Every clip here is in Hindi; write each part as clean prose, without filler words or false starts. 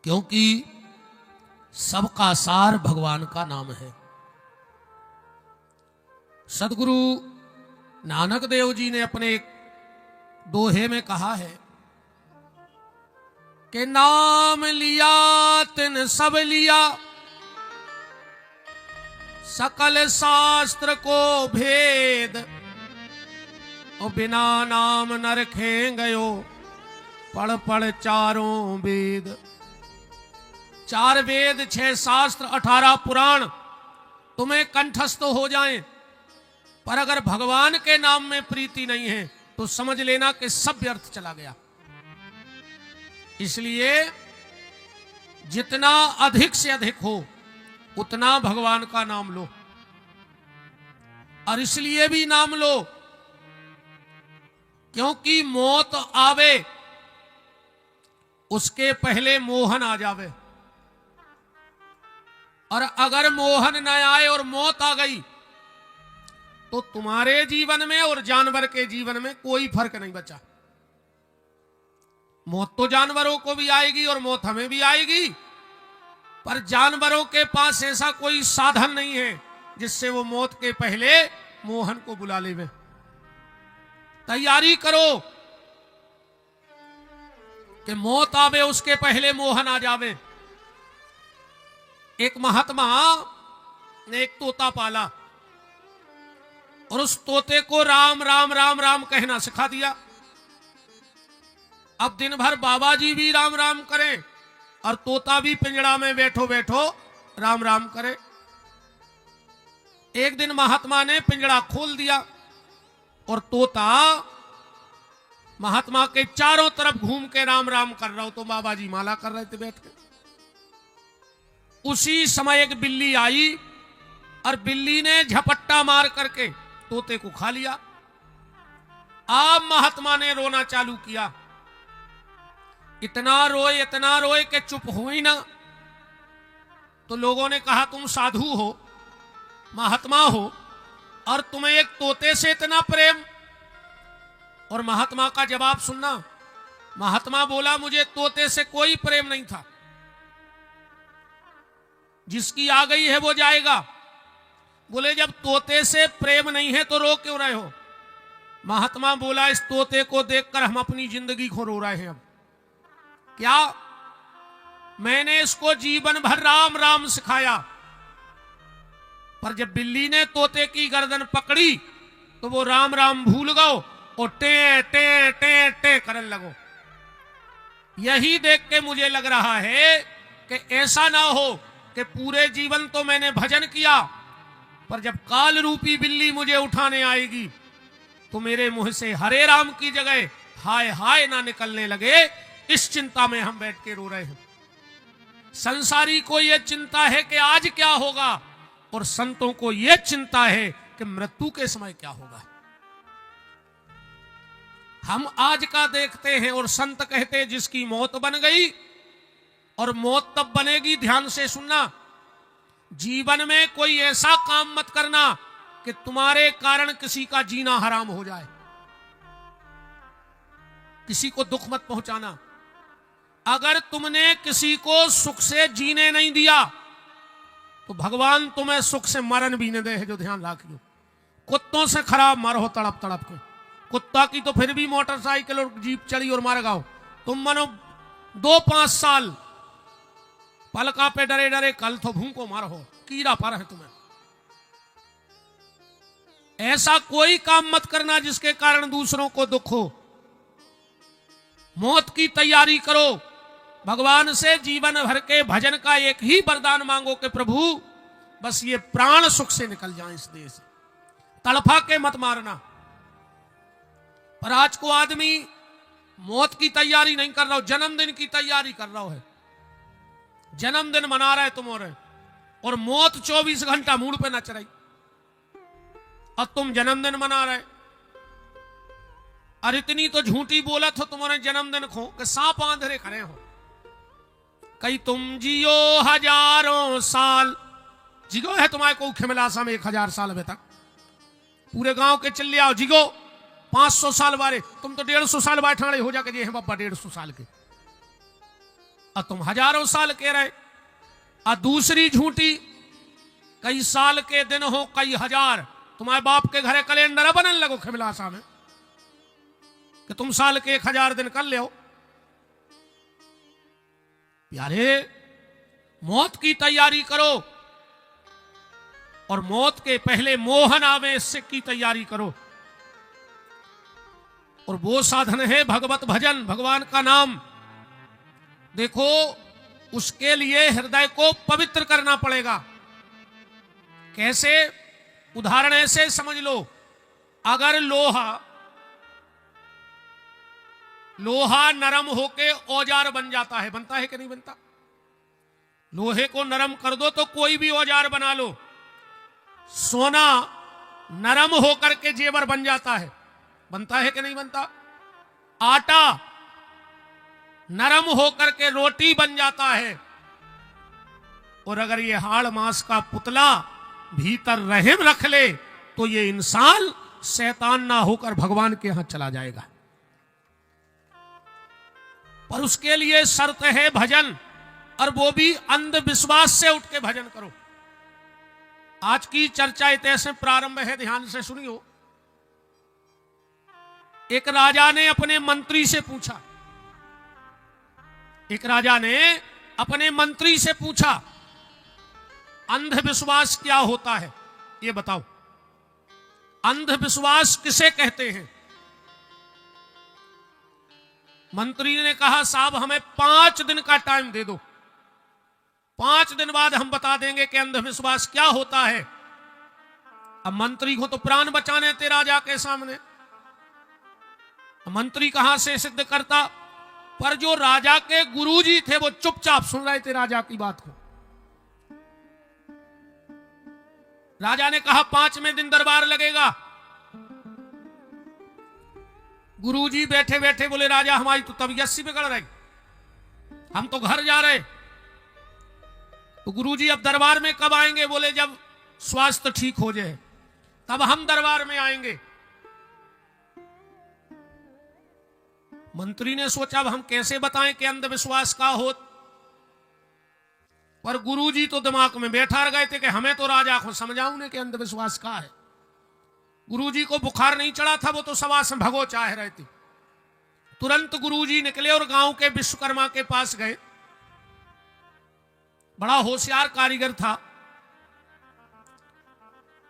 क्योंकि सबका सार भगवान का नाम है। सदगुरु नानक देव जी ने अपने एक दोहे में कहा है कि नाम लिया तिन सब लिया, सकल शास्त्र को भेद, और बिना नाम न रखे गयो, पढ़ पढ़ चारों वेद। 4 वेद, 6 शास्त्र, 18 पुराण तुम्हें कंठस्थ हो जाएं, पर अगर भगवान के नाम में प्रीति नहीं है तो समझ लेना कि सब व्यर्थ चला गया। इसलिए जितना अधिक से अधिक हो उतना भगवान का नाम लो। और इसलिए भी नाम लो क्योंकि मौत आवे उसके पहले मोहन आ जावे, और अगर मोहन न आए और मौत आ गई तो तुम्हारे जीवन में और जानवर के जीवन में कोई फर्क नहीं बचा। मौत तो जानवरों को भी आएगी और मौत हमें भी आएगी, पर जानवरों के पास ऐसा कोई साधन नहीं है जिससे वो मौत के पहले मोहन को बुला लेवे। तैयारी करो कि मौत आवे उसके पहले मोहन आ जावे। एक महात्मा ने एक तोता पाला और उस तोते को राम राम राम राम कहना सिखा दिया। अब दिन भर बाबा जी भी राम राम करें और तोता भी पिंजड़ा में बैठो बैठो राम राम करे। एक दिन महात्मा ने पिंजड़ा खोल दिया और तोता महात्मा के चारों तरफ घूम के राम राम कर रहा हो, तो बाबा जी माला कर रहे थे बैठ के। उसी समय एक बिल्ली आई और बिल्ली ने झपट्टा मार करके तोते को खा लिया। अब महात्मा ने रोना चालू किया, इतना रोए कि चुप हो ही ना। तो लोगों ने कहा तुम साधु हो, महात्मा हो, और तुम्हें एक तोते से इतना प्रेम। और महात्मा का जवाब सुनना। महात्मा बोला मुझे तोते से कोई प्रेम नहीं था, जिसकी आ गई है वो जाएगा। बोले जब तोते से प्रेम नहीं है तो रो क्यों रहे हो? महात्मा बोला इस तोते को देखकर हम अपनी जिंदगी को रो रहे हैं। अब क्या? मैंने इसको जीवन भर राम राम सिखाया, पर जब बिल्ली ने तोते की गर्दन पकड़ी तो वो राम राम भूल गओ और टे टे टे टे करने लगो। यही देख के मुझे लग रहा है कि ऐसा ना हो कि पूरे जीवन तो मैंने भजन किया, पर जब काल रूपी बिल्ली मुझे उठाने आएगी तो मेरे मुंह से हरे राम की जगह हाय हाय ना निकलने लगे। इस चिंता में हम बैठ के रो रहे हैं। संसारी को यह चिंता है कि आज क्या होगा, और संतों को यह चिंता है कि मृत्यु के समय क्या होगा। हम आज का देखते हैं और संत कहते हैं जिसकी मौत बन गई, और मौत तब बनेगी, ध्यान से सुनना, जीवन में कोई ऐसा काम मत करना कि तुम्हारे कारण किसी का जीना हराम हो जाए। किसी को दुख मत पहुंचाना। अगर तुमने किसी को सुख से जीने नहीं दिया तो भगवान तुम्हें सुख से मरण भी न दे है, जो ध्यान रखियो। कुत्तों से खराब मरो तड़प तड़प के। कुत्ता की तो फिर भी मोटरसाइकिल और जीप चढ़ी और मार गाओ, तुम मनो 2-5 साल पलका पे डरे डरे, कल तो भूखो मारो, कीड़ा पर है तुम्हें। ऐसा कोई काम मत करना जिसके कारण दूसरों को दुख हो। मौत की तैयारी करो। भगवान से जीवन भर के भजन का एक ही वरदान मांगो कि प्रभु बस ये प्राण सुख से निकल जाए इस देश से, तड़फा के मत मारना। पर आज को आदमी मौत की तैयारी नहीं कर रहा हो, जन्मदिन की तैयारी कर रहा है। जन्मदिन मना रहे तुम और मौत 24 घंटा मूड पे नच रही, और तुम जन्मदिन मना रहे। और इतनी तो झूठी बोला था तुम्हारे जन्मदिन को कि सांप आंधरे खड़े हो। कई तुम जियो हजारों साल, जिगो है तुम्हारे को खिमलासा में 1000 साल अभी तक। पूरे गांव के चिल्ले आओ जिगो 500 साल बारे, तुम तो 150 साल बैठाने हो जाके जे हैं बाबा 150 साल के। और तुम हजारों साल कह रहे। और दूसरी झूठी, कई साल के दिन हो कई हजार, तुम्हारे बाप के घरे कैलेंडर बनन लगो खिमलासा में कि तुम साल के 1000 दिन कर ले। प्यारे, मौत की तैयारी करो और मौत के पहले मोहन आवे इससे की तैयारी करो। और वो साधन है भगवत भजन, भगवान का नाम। देखो, उसके लिए हृदय को पवित्र करना पड़ेगा। कैसे? उदाहरण ऐसे समझ लो, अगर लोहा नरम होके औजार बन जाता है, बनता है कि नहीं बनता? लोहे को नरम कर दो तो कोई भी औजार बना लो। सोना नरम होकर के जेवर बन जाता है, बनता है कि नहीं बनता? आटा नरम होकर के रोटी बन जाता है। और अगर ये हाड़ मांस का पुतला भीतर रहम रख ले तो ये इंसान शैतान ना होकर भगवान के यहां चला जाएगा। पर उसके लिए शर्त है भजन, और वो भी अंधविश्वास से उठ के भजन करो। आज की चर्चा इतने प्रारंभ है, ध्यान से सुनियो। एक राजा ने अपने मंत्री से पूछा, अंधविश्वास क्या होता है ये बताओ। अंधविश्वास किसे कहते हैं? मंत्री ने कहा, साहब हमें 5 दिन का टाइम दे दो, 5 दिन बाद हम बता देंगे कि अंधविश्वास क्या होता है। अब मंत्री को तो प्राण बचाने थे राजा के सामने, मंत्री कहां से सिद्ध करता? पर जो राजा के गुरुजी थे वो चुपचाप सुन रहे थे राजा की बात को। राजा ने कहा 5वें दिन दरबार लगेगा। गुरुजी बैठे बैठे बोले, राजा हमारी तो तबीयत सी बिगड़ रही, हम तो घर जा रहे। तो गुरुजी अब दरबार में कब आएंगे? बोले जब स्वास्थ्य ठीक हो जाए तब हम दरबार में आएंगे। मंत्री ने सोचा अब हम कैसे बताएं कि अंधविश्वास का हो। पर गुरुजी तो दिमाग में बैठा रह गए थे कि हमें तो राजा को समझाऊं कि अंधविश्वास का है। गुरुजी को बुखार नहीं चढ़ा था, वो तो सवा से भगो चाह रहे थे। तुरंत गुरुजी निकले और गांव के विश्वकर्मा के पास गए। बड़ा होशियार कारीगर था।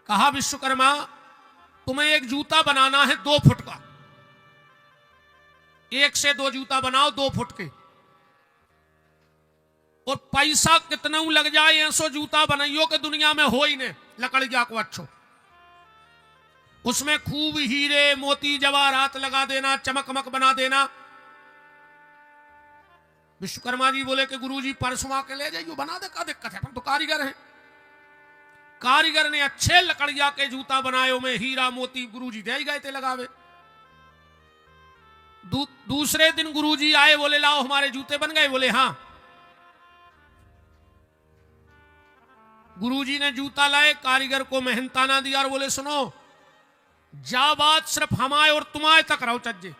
कहा, विश्वकर्मा तुम्हें एक जूता बनाना है 2 फुट का, 1 से 2 जूता बनाओ 2 फुट के, और पैसा कितना लग जाए ऐसो जूता बनाइयो कि दुनिया में हो ही नहीं लकड़िया को अच्छो। उसमें खूब हीरे मोती जवाहरात लगा देना, चमकमक बना देना। विश्वकर्मा जी बोले कि गुरुजी परसों आके ले जाइयो, बना दे, का दिक्कत है, हम तो कारीगर हैं। कारीगर ने अच्छे लकड़िया के जूता बनाए, में हीरा मोती गुरुजी दे गए थे लगावे। दूसरे दिन गुरुजी आए, बोले लाओ हमारे जूते बन गए। बोले हाँ। गुरुजी ने जूता लाए, कारीगर को मेहनताना दिया और बोले सुनो, जा बात सिर्फ हमारे और तुम्हारे तक रहो चज्जे।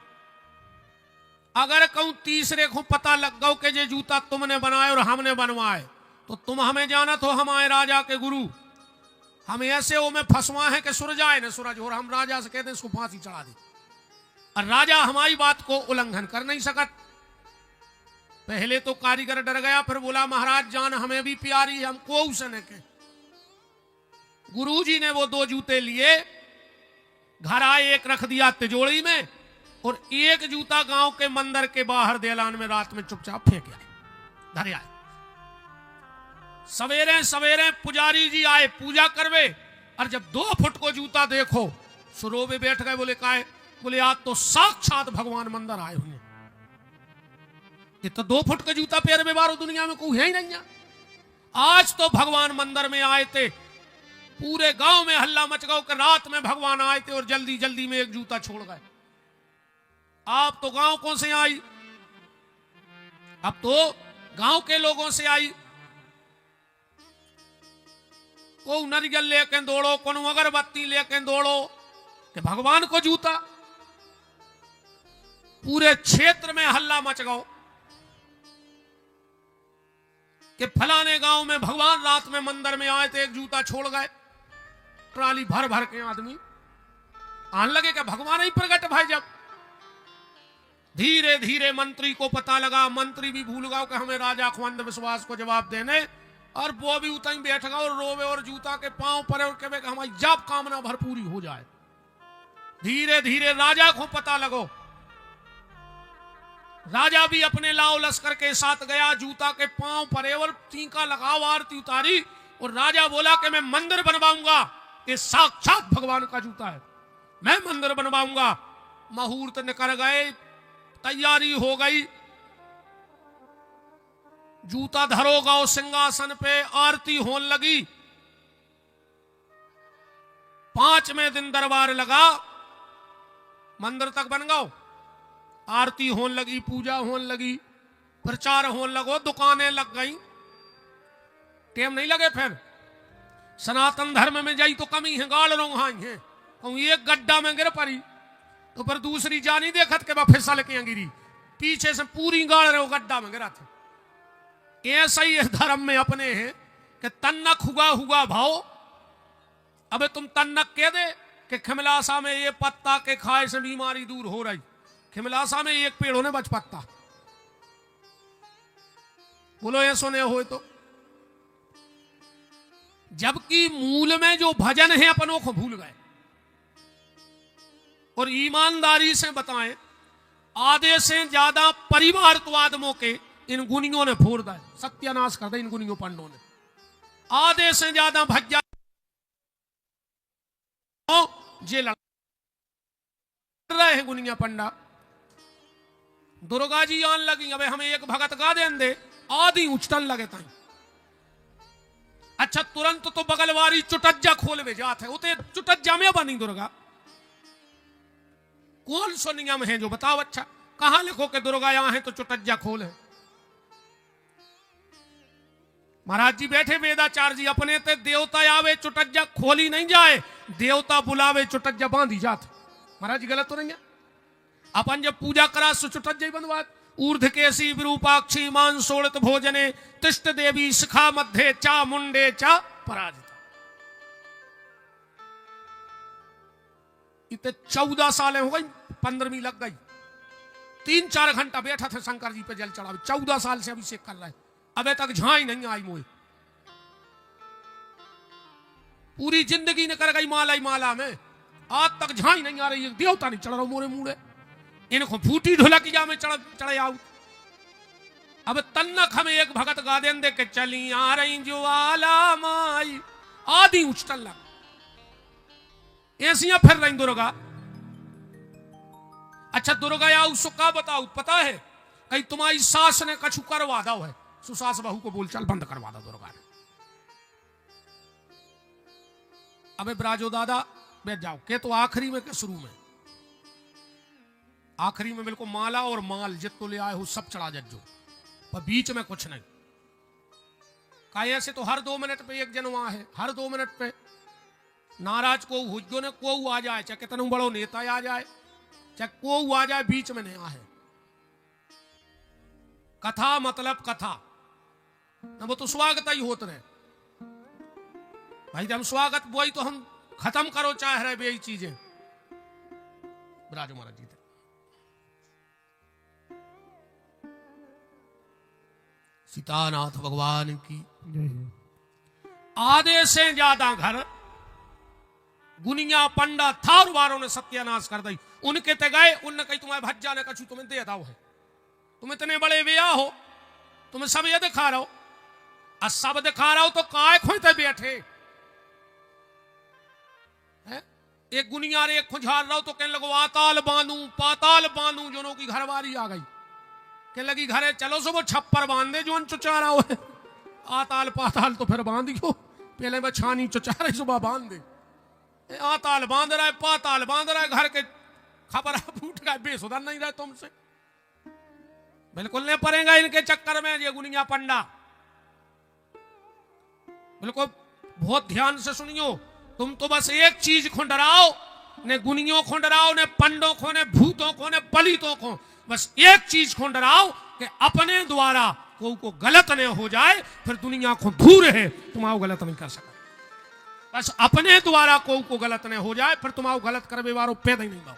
अगर कहूं तीसरे को पता लग गो कि ये जूता तुमने बनाए और हमने बनवाए तो तुम हमें जाना तो हमारे राजा के गुरु हम ऐसे वो में फंसवा है कि सुरजाए न सूरज, और हम राजा से कहते इसको फांसी चढ़ा दे। और राजा हमारी बात को उल्लंघन कर नहीं सकत। पहले तो कारीगर डर गया, फिर बोला महाराज जान हमें भी प्यारी, हमको उसने के। गुरुजी ने वो 2 जूते लिए, घर आए, एक रख दिया तिजोरी में और एक जूता गांव के मंदिर के बाहर देलान में रात में चुपचाप फेंक आए, धरे आए। सवेरे सवेरे पुजारी जी आए पूजा करवे, और जब 2 फुट को जूता देखो सुरोबे बैठ गए। बोले काहे? बोले आज तो साक्षात भगवान मंदिर आए हुए। ये तो 2 फुट का जूता पैर में बारो दुनिया में कोई है ही नहीं है। आज तो भगवान मंदिर में आए थे, पूरे गांव में हल्ला मच गया कि रात में भगवान आए थे और जल्दी जल्दी में एक जूता छोड़ गए। आप तो गांव कौन से आई? अब तो गांव के लोगों से आई। को नरियल लेके दौड़ो, को अगरबत्ती लेके दौड़ो कि भगवान को जूता। पूरे क्षेत्र में हल्ला मच गया। कि फलाने गांव में भगवान रात में मंदिर में आए थे, एक जूता छोड़ गए, ट्राली भर भर के आदमी आने लगे कि भगवान ही प्रकट भाई। जब धीरे धीरे मंत्री को पता लगा, मंत्री भी भूल गया कि हमें राजा को अंधविश्वास को जवाब देने, और वो भी उतना ही बैठ गया और रोवे और जूता के पांव पर और कहे कि हमारी जब कामना भरपूरी हो जाए। धीरे धीरे राजा को पता लगो, राजा भी अपने लाओ लश्कर के साथ गया, जूता के पांव पर और टीका लगाओ, आरती उतारी, और राजा बोला कि मैं मंदिर बनवाऊंगा, ये साक्षात भगवान का जूता है, मैं मंदिर बनवाऊंगा। मुहूर्त निकल गए, तैयारी हो गई, जूता धरोगा और सिंहासन पे, आरती होने लगी। 5वें दिन दरबार लगा, मंदिर तक बन गओ, आरती होने लगी, पूजा होने लगी, प्रचार होने लगो, दुकानें लग गई। टेम नहीं लगे फिर सनातन धर्म में जाई तो कमी है, गाल रोंघाई है, कहूं एक गड्ढा में गिर पड़ी तो पर दूसरी जा नहीं देखत के बाद फिसल के गिरी, पीछे से पूरी गाड़ रहे गड्ढा में गिरा था। ऐसा ही धर्म में अपने हैं कि तन्नक हुआ हुआ भाव। अबे तुम तन्नक कह दे कि खिमलासा में ये पत्ता के खाए से बीमारी दूर हो रही, खिमलासा में एक पेड़ होने बच पत्ता, बोलो ये सुने हो तो। जबकि मूल में जो भजन है अपनों को भूल गए। और ईमानदारी से बताएं, आधे से ज्यादा परिवार तो आदमों के इन गुनियों ने फोड़ दिया, सत्यानाश कर दिया इन गुनियों पंडों ने। आधे से ज्यादा भज्जा जे लड़ रहे हैं गुनिया पंडा। दुर्गा जी आन लगी, अबे हमें एक भगत गा दें दे, आधी उछटन लगे ताई। अच्छा तुरंत तो बगलवारी चुटज्जा खोल में जाते है, उते चुटज्जा में बनी दुर्गा। कौन सो नियम है जो बताओ? अच्छा कहां लिखो कि दुर्गा यहां है तो चुटज्जा खोल है? महाराज जी बैठे वेदाचार्य जी, अपने ते देवता आवे चुटज्जा खोली नहीं जाए, देवता बुलावे चुटज्जा बांधी जाते। महाराज जी गलत तो नहीं है? अपन जब पूजा करा सो चुटज्जा ही बंधवा। ऊर्ध केसी विरूपाक्षी मान सोड़त भोजने, तिष्ट देवी शिखा मध्य चा मुंडे चा पराजिता। इतने 14 सालें हो गई, 15वीं लग गई। 3-4 घंटा बैठा था शंकर जी पे जल चढ़ा, 14 साल से अभिषेक कर रहा है, अबे तक झाई नहीं आई मोए। पूरी जिंदगी ने कर गई माला ही माला में, आज तक झाई नहीं आ रही है, देवता नहीं चढ़ रहा मोरे मुड़े। इनको फूटी ढोलकिया में चढ़े आऊ। अब तन्नक हमें एक भगत गा दें दे के चली आ रही ज्वाला माई, आधी उछटन लग ऐसियां फिर रही दुर्गा। अच्छा दुर्गा आऊ सुखा बताऊ, पता है कहीं तुम्हारी सास ने कछु करवा दो है, सुसास बहू को बोल चल बंद करवा दो दुर्गा ने। अबे ब्राजो दादा बैठ जाओ, के तो आखिरी में के शुरू में? आखिरी में बिल्कुल माला और माल जितो ले आए हो सब चढ़ा जज्जो, पर बीच में कुछ नहीं। काहे से तो हर 2 मिनट पे एक जन वहां है, हर 2 मिनट पे नाराज को हुज्जो ने को आ जाए, चाहे कितना बड़ो नेता आ जाए, चाहे को आ जाए, बीच में नहीं आ है। कथा मतलब कथा, वो तो स्वागत ही होते रहे भाई। जब स्वागत वही तो हम खत्म करो चाह रहे बेई चीजें। राजो महाराज जी सीतानाथ भगवान की। आधे से ज्यादा घर गुनिया पंडा थार वारों ने सत्यानाश कर दी। उनके ते गए, उनने कही तुम्हारे भज्जा ने कछु तुम्हें दे दाओ है, तुम इतने बड़े व्या हो, तुम्हें सब ये दिखा रहा हो, और सब दिखा रहा हो तो काय खोते बैठे है? एक गुनिया रे एक खुझार रहा हो तो कहने लगो आताल बांधू पाताल बांधू, जोनों की घरवारी आ गई, कहने लगी घरे चलो सो वो छप्पर बांध दे जो चुचा रहा हो है। आताल पाताल तो फिर बांध दियो, पहले मैं छानी चुचा रही सुबह बांध दे। आताल बांध रहा है, पाताल बांध रहा है, घर के खबर फूट गए, बेसुधर नहीं रहे तुमसे। बिल्कुल नहीं पड़ेगा इनके चक्कर में ये गुनिया पंडा। बिल्कुल बहुत ध्यान से सुनियो, तुम तो बस एक चीज को डराओ, ने गुनियों को डराओ, ने पंडों को, ने भूतों को, ने पलितों को, बस एक चीज को डराओ कि अपने द्वारा को गलत न हो जाए, फिर दुनिया को दूर है, तुम आओ गलत नहीं कर सका। बस अपने द्वारा को गलत न हो जाए, फिर तुम आओ गलत करवे वारो पैदा ही नहीं पाओ।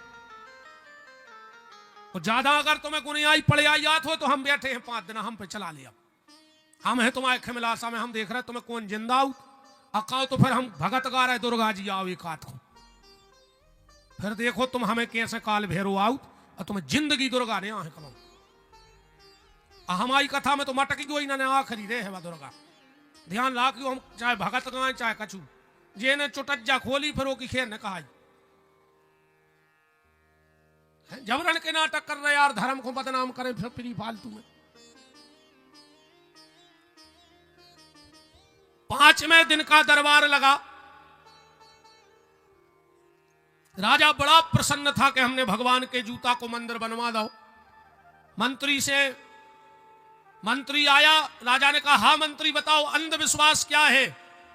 तो ज्यादा अगर तुम्हें गुनियाई पड़े आई याद हो तो हम बैठे हैं 5 दिन, हम पे चला लिया। हम है तुम्हारे खिमलासा में, हम देख रहे तुम्हें कौन जिंदा हो अकाओ, तो फिर हम भगत गा रहे दुर्गा जी आओ एक हाथ को, फिर देखो तुम हमें कैसे काल भैरो आओ और तुम्हें जिंदगी दुर्गा ने आहे कमाओ। हमारी कथा में तो मटकी गई ना आखिरी रे है दुर्गा। ध्यान रखियो, हम चाहे भगत गाए चाहे कछु, जे ने चुटज्जा खोली फिर वो की खेर ने कहा जबरन के नाटक कर रहे यार, धर्म को बदनाम करें फिर फ्री फालतू में। 5वें दिन का दरबार लगा। राजा बड़ा प्रसन्न था कि हमने भगवान के जूता को मंदिर बनवा दो। मंत्री आया, राजा ने कहा हाँ मंत्री बताओ अंधविश्वास क्या है।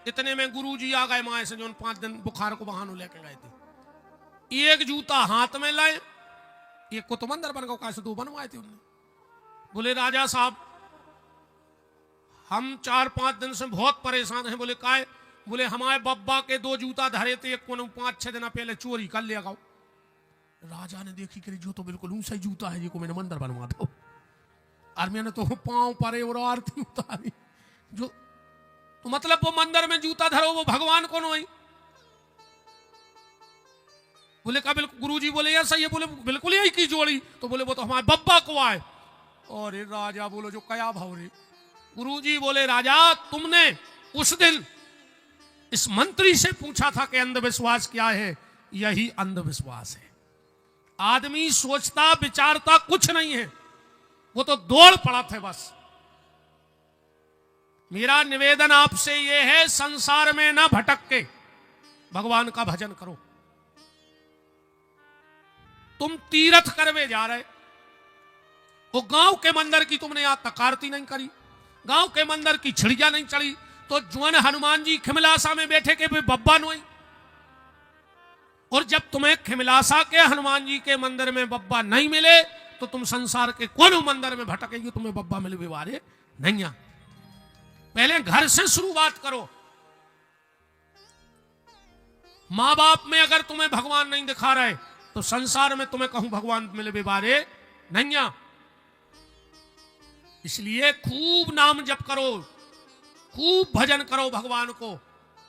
इतने में गुरुजी आ गए माए से, जो 5 दिन बुखार को बहानो लेके गए थे। एक जूता हाथ में लाए, एक को तो मंदिर बन गया, कैसे 2 बनवाए थे उन्होंने। बोले राजा साहब हम 4-5 दिन से बहुत परेशान हैं। बोले काय? बोले हमारे बब्बा के 2 जूता धरे थे, एक को 5-6 दिन पहले चोरी कर लिया गाओ। राजा ने देखी कि जो तो बिल्कुल ऊंचा ही जूता है, जिसको मैंने मंदिर बनवा दो। और मैंने तो पांव परे और आरती उतारी, जो तो मतलब वो मंदिर में जूता धरो वो भगवान को नहीं। बोले का बिल्कुल गुरुजी बोले यार सही है। बोले बिल्कुल यही की जोड़ी। तो बोले वो तो हमारे बब्बा को आए। और राजा बोलो जो कया भाव रे। गुरुजी बोले राजा तुमने उस दिन इस मंत्री से पूछा था कि अंधविश्वास क्या है, यही अंधविश्वास है। आदमी सोचता विचारता कुछ नहीं है, वो तो दौड़ पड़ा थे बस। मेरा निवेदन आपसे यह है संसार में ना भटक के भगवान का भजन करो। तुम तीर्थ करवे जा रहे, वो गांव के मंदिर की तुमने यहां तक आरती नहीं करी, गांव के मंदिर की छिड़िया नहीं चढ़ी, तो जुअन हनुमान जी खिमलासा में बैठे के बब्बा नोई। और जब तुम्हें खिमलासा के हनुमान जी के मंदिर में बब्बा नहीं मिले तो तुम संसार के कौन मंदिर में भटकेगी, तुम्हें बब्बा मिले विवारे नहीं। आ पहले घर से शुरुआत करो। मां बाप में अगर तुम्हें भगवान नहीं दिखा रहे तो संसार में तुम्हें कहूं भगवान मिले विवारे नहीं। आ इसलिए खूब नाम जप करो, खूब भजन करो भगवान को,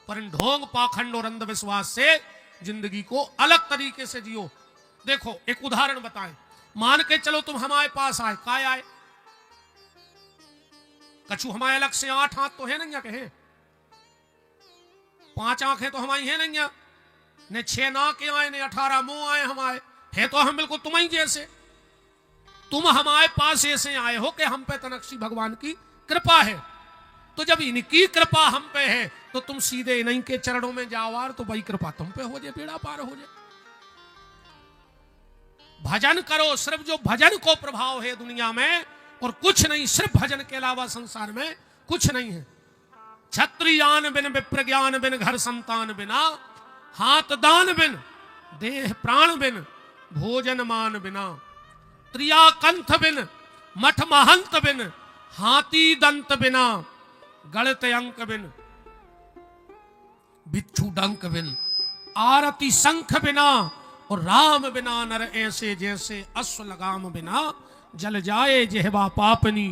पर इन ढोंग पाखंड और अंधविश्वास से जिंदगी को अलग तरीके से जियो। देखो एक उदाहरण बताएं, मान के चलो तुम हमारे पास आए, काय आए? कछु हमारे अलग से 8 हाथ तो है नहीं कहे, 5 आंखें तो हमारी है नहीं, ने 6 नाकें आए, ने 18 मुंह आए हमारे, है तो हम बिल्कुल तुम ही जैसे। तुम हमारे पास ऐसे आए हो कि हम पे तनक्षी भगवान की कृपा है, तो जब इनकी कृपा हम पे है तो तुम सीधे इन्हीं के चरणों में जाओ, तो भाई कृपा तुम पे हो जाए, बेड़ा पार हो जाए। भजन करो, सिर्फ जो भजन को प्रभाव है दुनिया में, और कुछ नहीं, सिर्फ भजन के अलावा संसार में कुछ नहीं है। क्षत्रियान बिन विप्रज्ञान बिन घर संतान बिना, हाथ दान बिन देह प्राण बिन भोजन मान बिना, त्रिया कंठ बिन मठ महंत बिन हाथी दंत बिना, गणित अंक बिन बिच्छू डंक बिन, आरती शंख बिना, और राम बिना नर ऐसे जैसे अश्व लगाम बिना, जल जाए जेहबा पापनी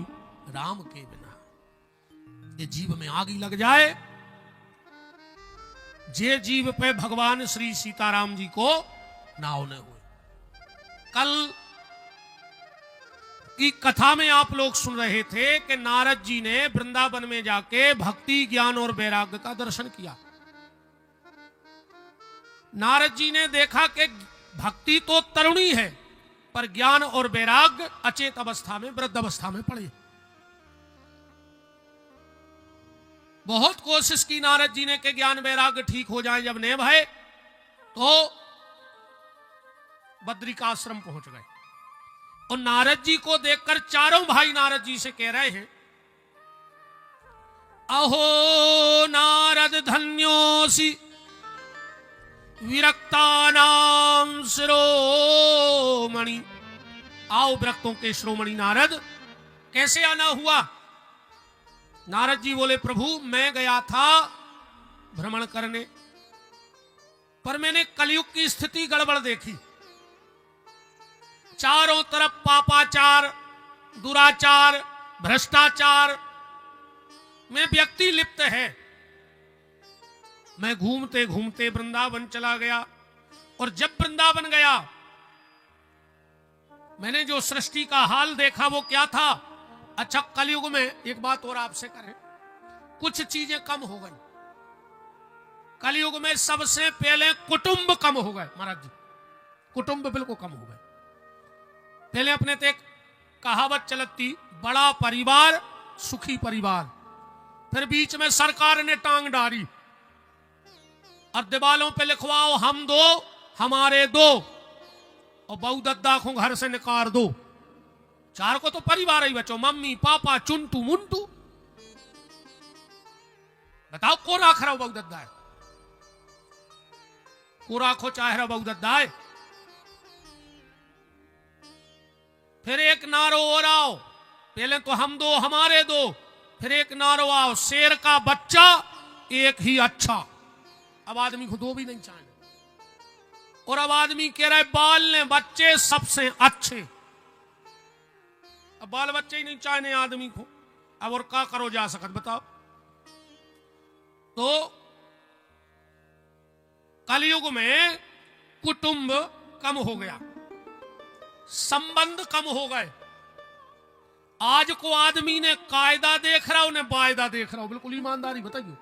राम के बिना। ये जीव में आग ही लग जाए, जे जीव पे भगवान श्री सीताराम जी को नाव न हुए। कल की कथा में आप लोग सुन रहे थे कि नारद जी ने वृंदावन में जाके भक्ति ज्ञान और वैराग्य का दर्शन किया। नारद जी ने देखा कि भक्ति तो तरुणी है, पर ज्ञान और वैराग्य अचेत अवस्था में, वृद्ध अवस्था में पड़े। बहुत कोशिश की नारद जी ने कि ज्ञान वैराग्य ठीक हो जाए। जब नहीं भय तो बद्री का आश्रम पहुंच गए, और नारद जी को देखकर चारों भाई नारद जी से कह रहे हैं, अहो नारद धन्योसी विरक्ता नाम शिरोमणि। आओ विरक्तों के शिरोमणि नारद, कैसे आना हुआ? नारद जी बोले प्रभु मैं गया था भ्रमण करने, पर मैंने कलयुग की स्थिति गड़बड़ देखी। चारों तरफ पापाचार, दुराचार, भ्रष्टाचार में व्यक्ति लिप्त है। मैं घूमते घूमते वृंदावन चला गया, और जब वृंदावन गया मैंने जो सृष्टि का हाल देखा वो क्या था। अच्छा, कलयुग में एक बात और आपसे करें, कुछ चीजें कम हो गई। कलयुग में सबसे पहले कुटुंब कम हो गए महाराज जी, कुटुंब बिल्कुल कम हो गए। पहले अपने ते कहावत चलती, बड़ा परिवार सुखी परिवार, फिर बीच में सरकार ने टांग डाली और दीवालों पे लिखवाओ हम दो हमारे दो, और बहु दद्दा को घर से निकाल दो। चार को तो परिवार ही बचो, मम्मी पापा चुनटू मुंटू। बताओ को राख रहा हो बहु दद्दा है, को राखो चाहे रहा बहु दद्दा है। फिर एक नारो और आओ, पहले तो हम दो हमारे दो, फिर एक नारो आओ शेर का बच्चा एक ही अच्छा। अब आदमी को दो भी नहीं चाहिए, और अब आदमी कह रहा है बाल ने बच्चे सबसे अच्छे। अब बाल बच्चे ही नहीं चाहिए आदमी को, अब और क्या करो जा सकत बताओ। तो कलयुग में कुटुंब कम हो गया, संबंध कम हो गए। आज को आदमी ने कायदा देख रहा हो ने वायदा देख रहा हो, बिल्कुल ईमानदारी बताइए।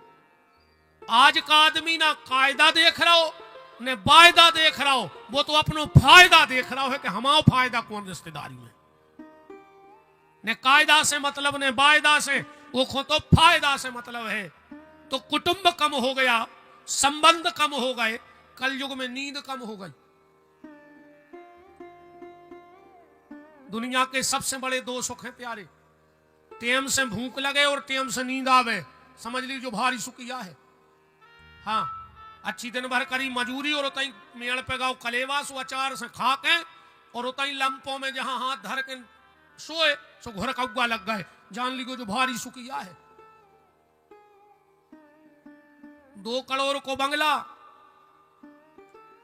आज का आदमी ना कायदा देख रहा हो ने वायदा देख रहा हो, वो तो अपनो फायदा देख रहा हो कि हमारा फायदा कौन रिश्तेदारी में। ने कायदा से मतलब ने वायदा से, वो खो तो फायदा से मतलब है। तो कुटुंब कम हो गया, संबंध कम हो गए, कलयुग में नींद कम हो गई। दुनिया के सबसे बड़े दो सुख हैं प्यारे, टेम से भूख लगे और टेम से नींद आवे। समझ लीजिए भारी सुख यह है। हाँ, अच्छी दिन भर करी मजूरी और उतई मेड़ पे गाओ कलेवा सो अचार से खा के, और उतई लंपों में जहां हाथ धर के सोए सो घोर कौआ लग गए। जान लीजिए जो भारी सुख यह है। 2 करोड़ को बंगला,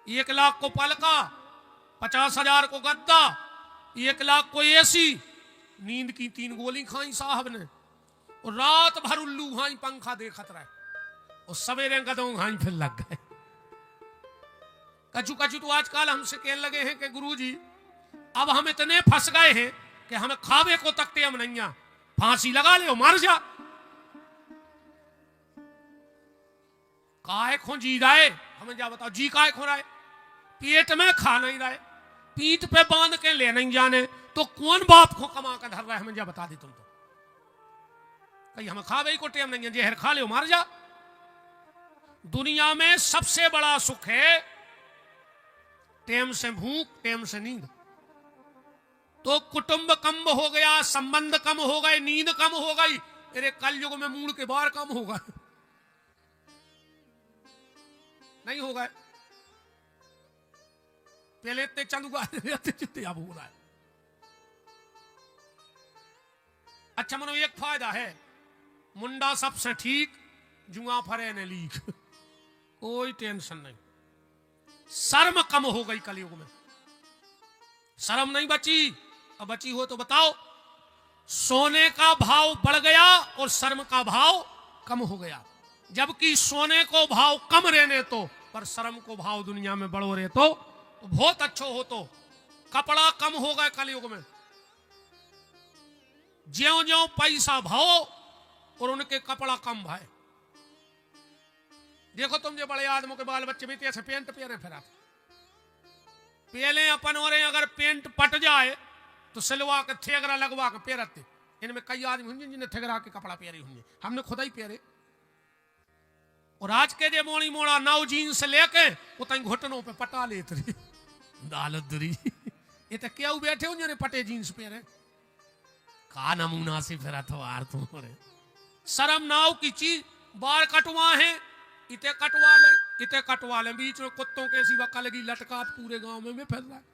1 लाख को पलका, 50,000 को गद्दा, 1 लाख को एसी, नींद की 3 गोली खाई साहब ने, और रात भर उल्लू खाई पंखा देखत रहे, और सवेरे गदों खाई फिर लग गए। कचू कचू तो आजकल हमसे कहने लगे हैं कि गुरुजी अब हम इतने फंस गए हैं कि हमें खावे को तकते हम नहीं, फांसी लगा ले मर जा। काय खो जी रहे हमें जा बताओ, जी काय खो रहा है? पेट में खा नहीं रहे, पीठ पे बांध के ले नहीं जाने, तो कौन बाप को कमा कर धर रहा है हमें जा बता दे तुम तो। कहीं हमें खावे को टेम नहीं है, जहर खा ले मार जा। दुनिया में सबसे बड़ा सुख है टेम से भूख, टेम से नींद। तो कुटुंब कम हो गया, संबंध कम हो गए, नींद कम हो गई। अरे कलयुग में मूड के बार कम हो गए, नहीं हो गए। पहले इतने चंदुआ चित्ते अब हो रहा है। अच्छा मनो एक फायदा है, मुंडा सबसे ठीक, जुआ फरे ने लीक, कोई टेंशन नहीं। शर्म कम हो गई कलयुग में, शर्म नहीं बची। अब बची हो तो बताओ। सोने का भाव बढ़ गया और शर्म का भाव कम हो गया। जबकि सोने को भाव कम रहने तो, पर शर्म को भाव दुनिया में बढ़ो रहे तो बहुत अच्छो हो। तो कपड़ा कम हो गए कलयुग में, ज्यो ज्यो पैसा भाव और उनके कपड़ा कम भाई। देखो तुम जो बड़े आदमों के बाल बच्चे भी ऐसे पेंट पहने फिर पहले अपन हो रहे, अगर पेंट पट जाए तो सिलवा के थेगरा लगवा के पहनते। इनमें कई आदमी होंगे जिन्हें थेगरा के कपड़ा पहने होंगे, हमने खुदा ही पहने। और आज के जे मोड़ी मोड़ा नाव जीन्स लेके उतई घुटनों पे पटा लेते रही दालदरी। ये तो क्या बैठे हो जिन्हें पटे जीन्स पहने, का नमूना से फिर अथवार तुम्हारे। शर्म नाव की चीज, बार कटवा है इते कटवा ले, इते कटवा ले, बीच में कुत्तों के सिवा कलगी लटका पूरे गांव में फैल रहा है।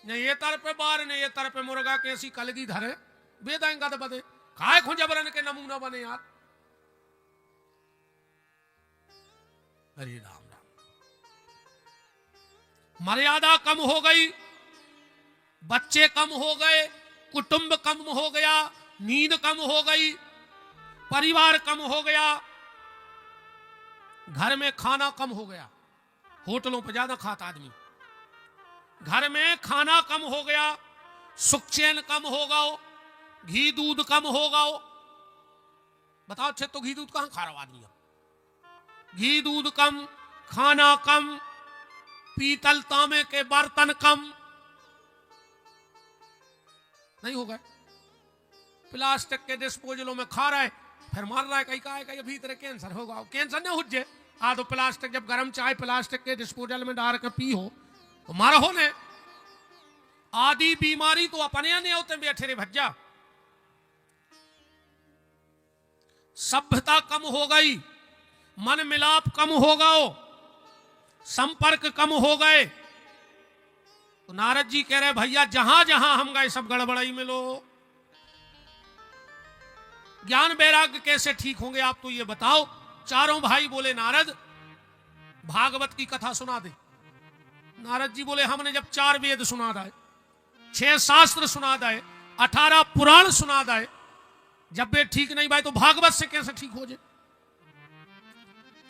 न ये तरफ पे बार ने ये तरफ पे मुर्गा कैसी कलगी धरे बेदाएंगा तो बदे काय खो जबरन के नमूना बने यार। हरे राम राम। मर्यादा कम हो गई, बच्चे कम हो गए, कुटुंब कम हो गया, नींद कम हो गई, परिवार कम हो गया, घर में खाना कम हो गया। होटलों पर ज्यादा खाता आदमी, घर में खाना कम हो गया, सुख चैन कम होगा, घी दूध कम होगा। बताओ अच्छे, तो घी दूध कहां खा रहा हो आदमी? घी दूध कम, खाना कम, पीतल तांबे के बर्तन कम, नहीं हो गए। प्लास्टिक के डिस्पोजलों में खा रहा है, फिर मार रहा है, कहीं का है कहीं भीतर कैंसर होगा। कैंसर नहीं हुज्जे आ तो प्लास्टिक, जब गर्म चाय प्लास्टिक के डिस्पोजल में डाल के पी हो तो मारा हो ने। आदि बीमारी तो अपने नहीं होते बैठे रे भज्जा। सभ्यता कम हो गई, मन मिलाप कम हो गया, संपर्क कम हो गए। तो नारद जी कह रहे भैया जहां जहां हम गए सब गड़बड़ाई में लो। ज्ञान वैराग्य कैसे ठीक होंगे आप तो ये बताओ। चारों भाई बोले नारद भागवत की कथा सुना दे। नारद जी बोले हमने जब 4 वेद सुना दाए, 6 शास्त्र सुना दाए, 18 पुराण सुना दाए, जब वे ठीक नहीं भाई तो भागवत से कैसे ठीक हो जाए।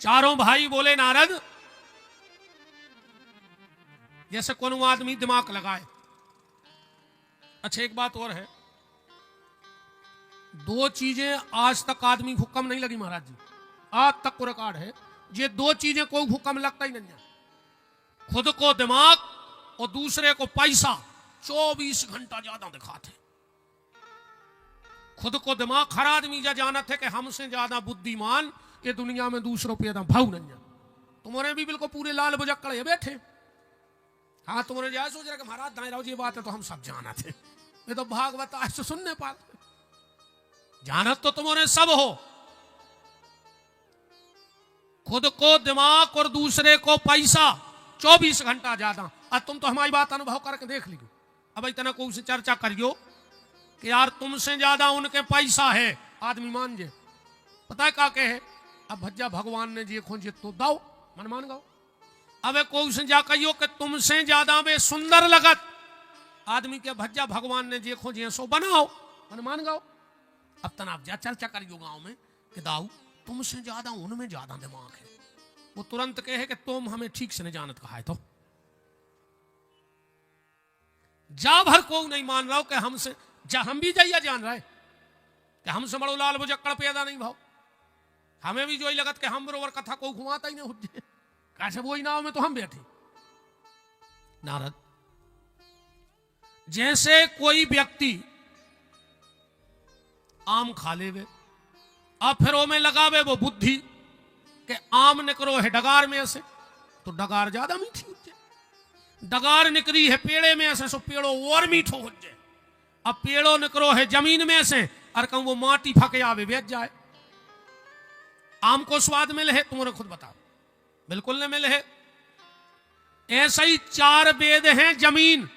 चारों भाई बोले नारद जैसे कोनो आदमी दिमाग लगाए। अच्छा एक बात और है, 2 चीजें आज तक आदमी को कम नहीं लगी महाराज जी, आज तक को रिकॉर्ड है। ये 2 चीजें कोई हुक्म लगता ही नहीं है, खुद को दिमाग और दूसरे को पैसा। 24 घंटा ज्यादा दिखाते। खुद को दिमाग हर आदमी जा जानत है कि हमसे ज्यादा बुद्धिमान ये दुनिया में दूसरों पे भाव नहीं है। तुम्हारे भी बिल्कुल पूरे लाल बुजक्कड़ बैठे। हाँ तुम्हारे जैसे सोच रहे कि महाराज दाएं रहो, ये बात है तो हम सब जाना थे, ये तो भागवत आज से सुनने पाते। जानत तो तुम्हारे सब हो, खुद को दिमाग और दूसरे को पैसा। 24 घंटा ज्यादा। अब तुम तो हमारी बात अनुभव करके देख लियो। अब इतना को उसे चर्चा करियो कि यार तुमसे ज्यादा उनके पैसा है, आदमी मान जे। पता है क्या कहे? अब भज्जा भगवान ने जे खोजे तो दाओ, मन मान गाओ। अब कोई से जा कहियो कि तुमसे ज्यादा वे सुंदर लगत, आदमी के भज्जा भगवान ने जे खोजे सो बनाओ, मन मान गाओ। अब तनाव जा चर्चा करियो गांव में कि दाऊ तुमसे ज्यादा उनमें ज्यादा दिमाग है। वो तुरंत कहे कि तुम हमें ठीक से नहीं जानत कहा है। तो जा भर को नहीं मान रहा हो कि हमसे जा, हम भी जाइए जान रहे कि हमसे बड़ो लाल बुजक्कड़ पैदा नहीं भाव। हमें भी जो ही लगत कि हम बरोबर कथा को घुमाता ही नहीं हुज्जे, कैसे वो ही नाव में तो हम बैठे। नारद जैसे कोई व्यक्ति आम खा लेवे, अब फिर वो में लगावे वो बुद्धि कि आम निकरो है डगार में से तो डगार ज्यादा मीठी हो जाए। डगार निकरी है पेड़े में से सो पेड़ो और मीठो हो जाए। अब पेड़ो निकरो है जमीन में से और कहूं वो माटी फके आवे बेच जाए। आम को स्वाद मिले है तुम्हारे खुद बताओ? बिल्कुल नहीं मिले है। ऐसा ही 4 वेद हैं जमीन,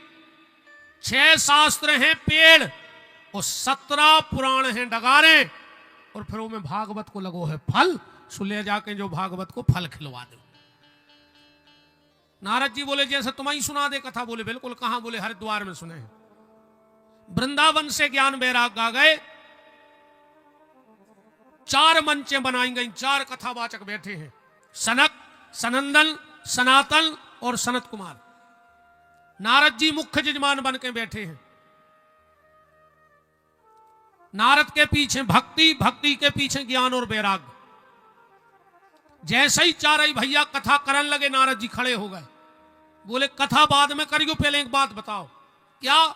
6 शास्त्र हैं पेड़ और 17 पुराण हैं डगारें, और फिर वो में भागवत को लगो है फल। सो ले जाके जो भागवत को फल खिलवा दो। नारद जी बोले जैसे तुम्हें सुना दे कथा। बोले बिल्कुल। कहां? बोले हरिद्वार में सुने हैं। वृंदावन से ज्ञान वैराग आ गए, 4 मंचें बनाई गई, 4 कथावाचक बैठे हैं, सनक, सनंदन, सनातन और सनत कुमार। नारद जी मुख्य जजमान बन के बैठे हैं। नारद के पीछे भक्ति, भक्ति के पीछे ज्ञान और वैराग्य। जैसे ही 4 भैया कथा करने लगे, नारद जी खड़े हो गए। बोले कथा बाद में करियो, पहले एक बात बताओ। क्या?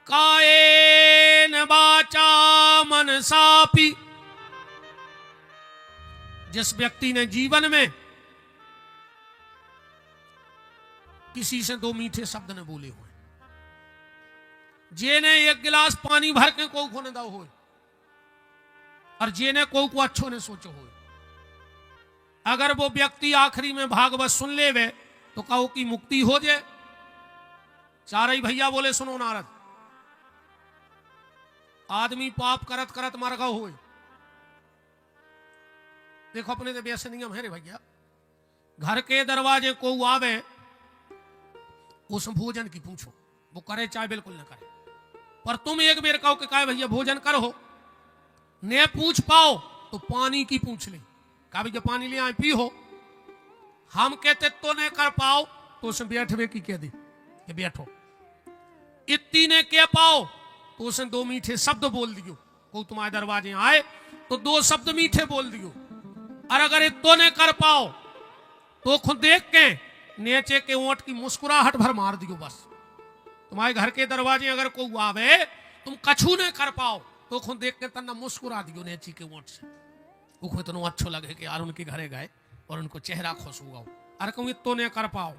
कायेन वाचा मनसापि, जिस व्यक्ति ने जीवन में किसी से 2 मीठे शब्द ने बोले हुए, जेने 1 गिलास पानी भर के को खोने दाओ हो, और जेने को अच्छो ने सोचो हो, अगर वो व्यक्ति आखिरी में भागवत सुन ले वे तो कहो की मुक्ति हो जाए। 4 भैया बोले सुनो नारद, आदमी पाप करत करत मर गो हो। देखो अपने तो वैसे नियम है रे भैया, घर के दरवाजे को आवे उस भोजन की पूछो, वो करे चाहे बिल्कुल न करे, पर तुम एक बेर कहो कि कहा भैया भोजन करो, ने पूछ पाओ तो पानी की पूछ ले, कहा भैया पानी ले आए पी हो। हम कहते तो नहीं कर पाओ तो उसने बैठवे की कह दे कि बैठो। इतनी ने कह पाओ तो उसने दो मीठे शब्द बोल दियो, को तुम्हारे दरवाजे आए तो दो शब्द मीठे बोल दियो। और अगर इतो ने कर पाओ तो खुद देख के नीचे के ओंठ की मुस्कुराहट भर मार दियो बस। तुम्हारे घर के दरवाजे अगर कोई आवे तुम कछू ने कर पाओ तो खुद देख के तना मुस्कुरा दियो नीचे के ओंठ से, वो इतना अच्छो लगे कि यार उनके घरे गए और उनको चेहरा खुश हुआ। अरे कहूँ इतो ने कर पाओ,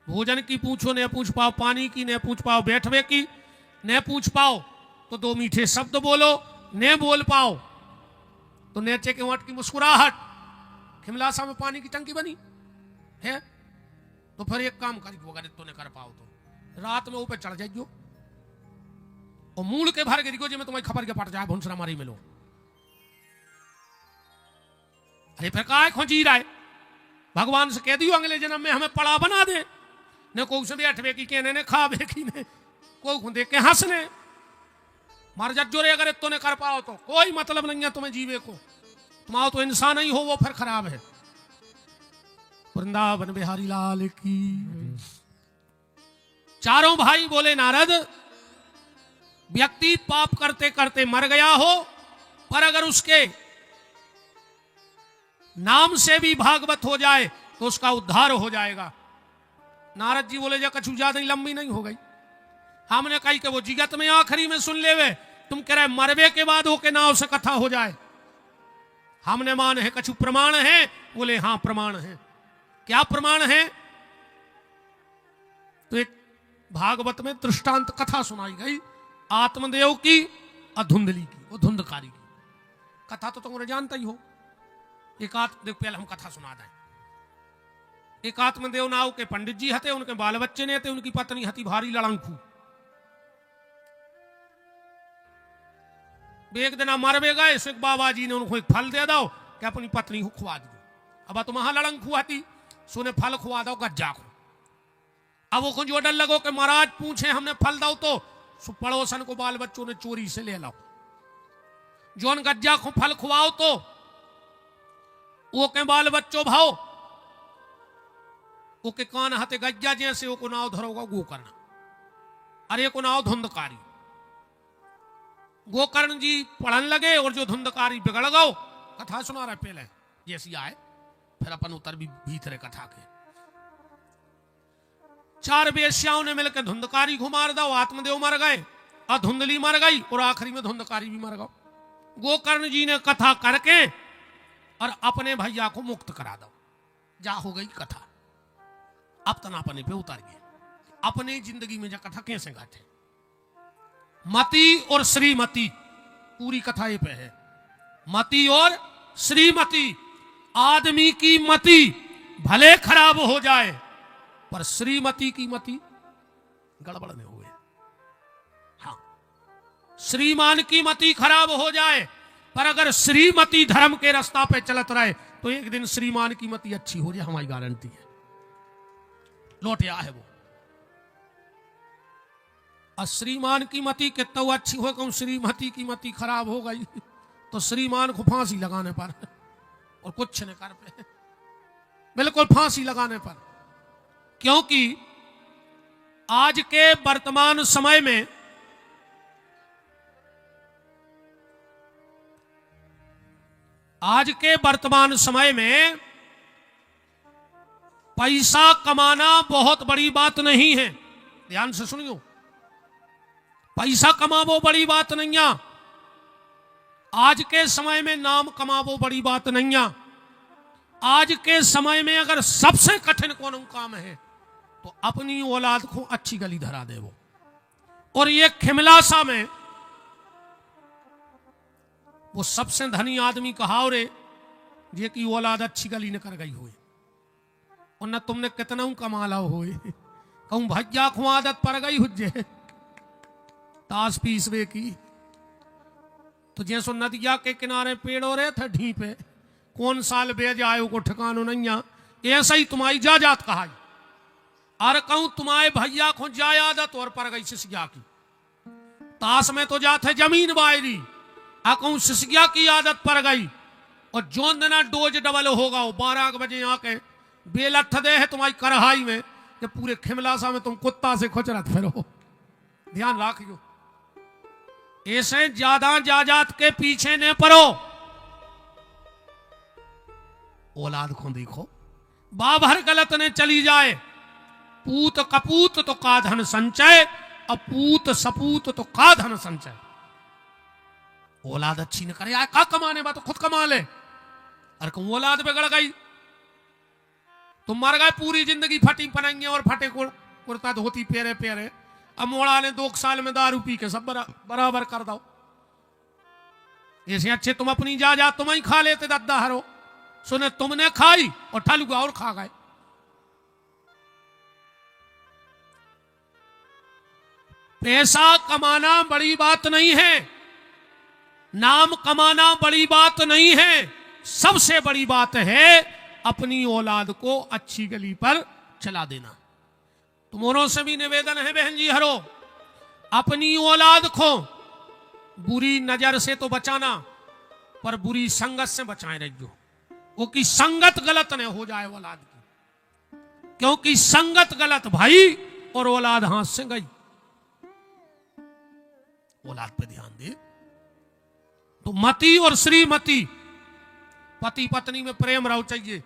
भोजन की पूछो ने पूछ पाओ, पानी की ने पूछ पाओ, बैठवे की ने पूछ पाओ तो दो मीठे शब्द बोलो, ने बोल पाओ तो नीचे के ओंठ की मुस्कुराहट। खिमलासा में पानी की टंकी बनी है तो फिर एक काम करियो, अगर इतो ने कर पाओ तो रात में ऊपर चढ़ जाइयो और मूल के भर गिरियो जी में तुम्हारी खबर के पट जाए भुंसरा मारी मिलो। अरे फिर काय खोजी रहा है, भगवान से कह दियो अगले जन्म में हमें पड़ा बना दे, ने को से बैठवे की कहने ने खावे की ने को देख के हंसने मर जोरे। अगर इतो ने कर पाओ तो कोई मतलब नहीं है तुम्हें जीवे को, तुम आओ तो इंसान ही हो वो फिर खराब है। वृंदावन बिहारी लाल की। चारों भाई बोले नारद व्यक्ति पाप करते करते मर गया हो पर अगर उसके नाम से भी भागवत हो जाए तो उसका उद्धार हो जाएगा। नारद जी बोले जा कछु ज्यादा लंबी नहीं हो गई, हमने कही कि वो जिगत में आखिरी में सुन लेवे, तुम कह रहे मरवे के बाद हो के नाव से कथा हो जाए। हमने मान है कछु प्रमाण है, बोले हां प्रमाण है। क्या प्रमाण है? तो एक भागवत में दृष्टांत कथा सुनाई गई आत्मदेव की और धुंधली की, वो धुंधकारी की कथा तो तुम जानता ही हो। एक आत्मदेव, पहले हम कथा सुना दें। एक आत्मदेव नाव के पंडित जी हते, उनके बाल बच्चे ने थे, उनकी पत्नी हती भारी लड़ंखू। एक दिन मरवे गए, शेख बाबा जी ने उनको एक फल दे दो कि अपनी पत्नी को खुआ दो। अब तुम वहां लड़ंखू हती, सोने फल खुआ दो गज्जा को। अब वो जो डर लगो कि महाराज पूछे हमने फल दो तो पड़ोसन को बाल बच्चों ने चोरी से ले लो। जोन गज्जा को फल खुआओ तो वो के बाल बच्चों भाओ वो के कान हते गज्जा जैसे वो को नाव धरोगा गो करना। अरे को नाव धुंधकारी। गोकर्ण जी पढ़न लगे और जो धुंधकारी बिगड़ गो। कथा सुना रहे पहले जैसी आए, फिर अपन उतर भी भीतरे कथा के। चार वेश्याओं ने मिलकर धुंधकारी घुमार दो, आत्मदेव मर गए और धुंधली मर गई और आखिरी में धुंधकारी भी मर गो। गोकर्ण जी ने कथा करके और अपने भैया को मुक्त करा दो। जा हो गई कथा। अब तना अपने पे उतर गए, अपने जिंदगी में जा कथा कैसे घटे। मति और श्रीमती, पूरी कथा ये पे है। मति और श्रीमती। आदमी की मति भले खराब हो जाए पर श्रीमती की मति गड़बड़ में हुए। हाँ, श्रीमान की मति खराब हो जाए पर अगर श्रीमती धर्म के रास्ता पे चलत रहे तो एक दिन श्रीमान की मति अच्छी हो जाए, हमारी गारंटी है। लौटिया है वो। और श्रीमान की मति कितना अच्छी हो, कहूं श्रीमती की मति खराब हो गई तो श्रीमान को फांसी लगाने पर और कुछ नहीं कर पे, बिल्कुल फांसी लगाने पर। क्योंकि आज के वर्तमान समय में पैसा कमाना बहुत बड़ी बात नहीं है। ध्यान से सुनियो, पैसा कमावो बड़ी बात नहीं है। आज के समय में नाम कमावो बड़ी बात नहीं है। आज के समय में अगर सबसे कठिन कौन काम है तो अपनी औलाद को अच्छी गली धरा दे वो। और ये खिमलासा में वो सबसे धनी आदमी कहा रे ये की औलाद अच्छी गली न कर गई हुई और न तुमने कितना कमा ला हुए। कहूं भैया को आदत पड़ गई हुज्जे ताश पीसवे की, तो जैसो नदिया के किनारे पेड़ हो रहे थे ढी पे, कौन साल बेज आयो को ठिकानो नहीं आ, ऐसा ही तुम्हारी जाजात कहा। और कहूं तुम्हारे भैया को जाय आदत और पर गई सिसगिया की, ताश में तो जाते जमीन बायरी, आ कहूं सिसगिया की आदत पर गई, और जोन देना डोज डबल होगा वो 12 बजे आके बेलठ दे है तुम्हारी कढ़ाई में, कि पूरे खिमलासा में तुम कुत्ता से खुचरत फिरो। ध्यान रखियो, ऐसे ज्यादा जाजात के पीछे न पड़ो। औलाद को देखो, बाभर गलत ने चली जाए, पूत कपूत तो का धन संचय, अपूत सपूत तो का धन संचय। औलाद अच्छी न करे आए का कमाने बा तो खुद कमा ले, अरे कहूं औलाद बिगड़ गई, तुम मर गए, पूरी जिंदगी फटी पनाएंगे और फटे कुर्ता धोती पेरे पेरे, अब मोड़ा ने 2 साल में दारू पी के सब बराबर कर दो। ऐसे अच्छे तुम अपनी जा तुम ही खा लेते दद्दा हरो, सुने तुमने खाई और ठलुआ और खा गए। पैसा कमाना बड़ी बात नहीं है, नाम कमाना बड़ी बात नहीं है, सबसे बड़ी बात है अपनी औलाद को अच्छी गली पर चला देना। तुम्हारों से भी निवेदन है बहन जी हरो, अपनी औलाद को बुरी नजर से तो बचाना, पर बुरी संगत से बचाए रहियो, वो की संगत गलत न हो जाए औलाद की, क्योंकि संगत गलत भाई और औलाद हाथ से गई। औलाद पे ध्यान दे तो मति और श्रीमती, पति पत्नी में प्रेम रहो चाहिए।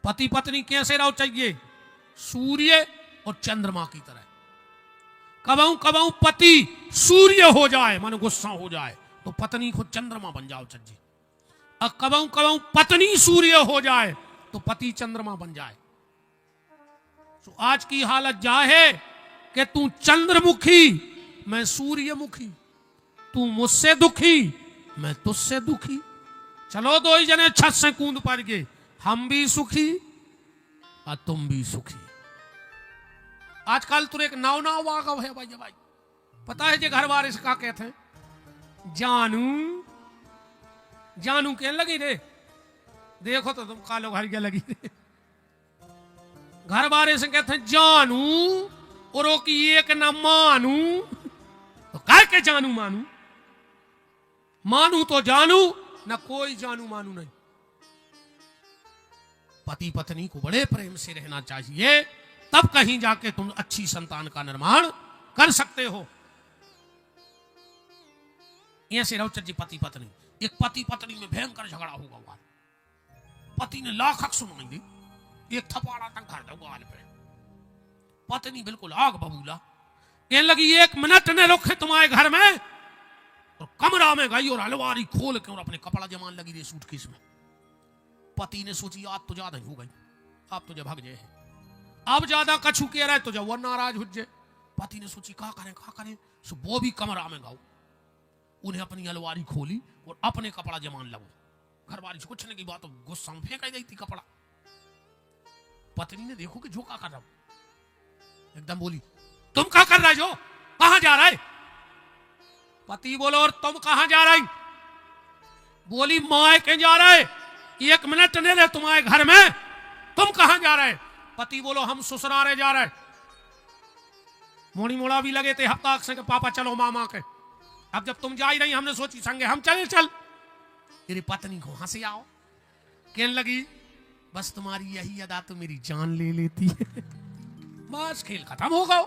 पति पत्नी कैसे रहो चाहिए? सूर्य और चंद्रमा की तरह। कबहू कबहू पति सूर्य हो जाए, मन गुस्सा हो जाए तो पत्नी को चंद्रमा बन जाओ चाहिए, और कबहू कबहू पत्नी सूर्य हो जाए तो पति चंद्रमा बन जाए। तो आज की हालत जा है कि तू चंद्रमुखी मैं सूर्यमुखी, तू मुझसे दुखी मैं तुझसे दुखी, चलो 2 ही जने छत से कूद पड़ गए, हम भी सुखी और तुम भी सुखी। आजकल तो एक नाव वागव है भाई, भाई पता है जे घर बार इसका कहते हैं, जानू जानू कहने लगी रे, देखो तो तुम कालो घर के लगी रे, घर बार से कहते हैं जानू और की एक न मानू, तो कह के जानू मानू, मानू तो जानू न कोई जानू मानू नहीं। पति पत्नी को बड़े प्रेम से रहना चाहिए, तब कहीं जाके तुम अच्छी संतान का निर्माण कर सकते हो। ऐसे रहो जी पति पत्नी, एक पति पत्नी में भयंकर झगड़ा होगा, पति ने लाख सुनाएंगे, एक थपाड़ा तक घर दो गाल पे, पत्नी बिल्कुल आग बबूला, कहने लगी 1 मिनट ने रुके तुम्हारे घर में, और कमरा में गई और अलमारी खोल के और अपने कपड़ा जमान लगी रही सूटकेस में। पति ने सोची आज तो ज्यादा ही हो गई, आप तुझे भाग जाए, अब ज्यादा कछु कह रहा है तो जब वो नाराज हो जाए। पति ने सोची क्या करें, सो वो भी कमरा में गाओ, उन्हें अपनी अलमारी खोली और अपने कपड़ा जमान लगो। घर वाली से कुछ नहीं की बात, तो गुस्सा में फेंक गई थी कपड़ा। पत्नी ने देखो कि जो क्या कर रहा हूं, एकदम बोली तुम क्या कर रहे हो, कहां जा रहा है? पति बोलो और तुम कहां जा रही? बोली माए के जा रहा है, 1 मिनट नहीं रहे तुम्हारे घर में, तुम कहां जा रहे? पति बोलो हम ससुरारे जा रहे। मोड़ी मोड़ा भी लगे थे हफ्ता से के पापा चलो मामा के, अब जब तुम जा ही रही हमने सोची संगे हम चल। मेरी पत्नी को हंसी आओ, कहने लगी बस तुम्हारी यही अदा तो मेरी जान ले लेती है। बस खेल खत्म हो गया।